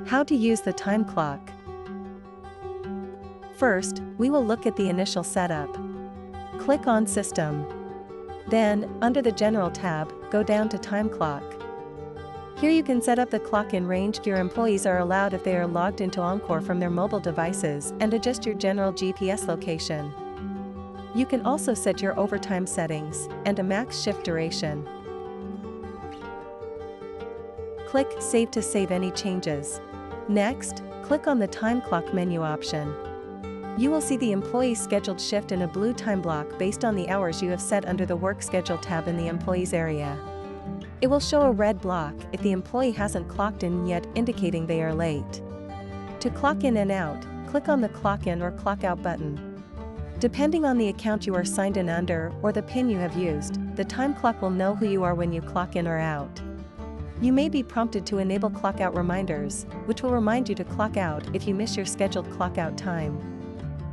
How to use the time clock. First, we will look at the initial setup. Click on System. Then, under the General tab, go down to Time Clock. Here you can set up the clock-in range your employees are allowed if they are logged into Encore from their mobile devices and adjust your general GPS location. You can also set your overtime settings and a max shift duration. Click Save to save any changes. Next, click on the Time Clock menu option. You will see the employee's scheduled shift in a blue time block based on the hours you have set under the Work Schedule tab in the Employees area. It will show a red block if the employee hasn't clocked in yet, indicating they are late. To clock in and out, click on the Clock In or Clock Out button. Depending on the account you are signed in under or the PIN you have used, the time clock will know who you are when you clock in or out. You may be prompted to enable clock out reminders, which will remind you to clock out if you miss your scheduled clock out time.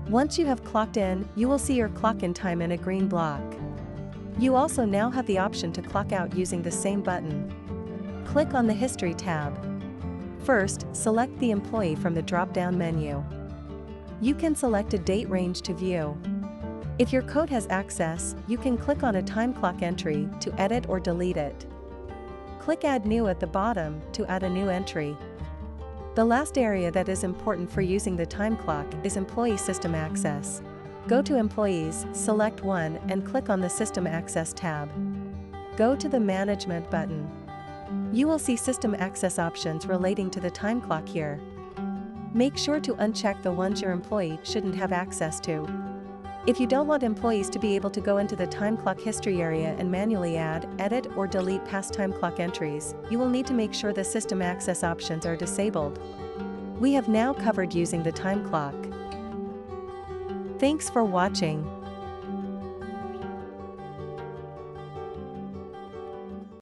Once you have clocked in, you will see your clock in time in a green block. You also now have the option to clock out using the same button. Click on the History tab. First, select the employee from the drop-down menu. You can select a date range to view. If your code has access, you can click on a time clock entry to edit or delete it. Click Add New at the bottom to add a new entry. The last area that is important for using the time clock is Employee System Access. Go to Employees, select one, and click on the System Access tab. Go to the Management button. You will see system access options relating to the time clock here. Make sure to uncheck the ones your employee shouldn't have access to. If you don't want employees to be able to go into the time clock history area and manually add, edit, or delete past time clock entries, you will need to make sure the system access options are disabled. We have now covered using the time clock. Thanks for watching.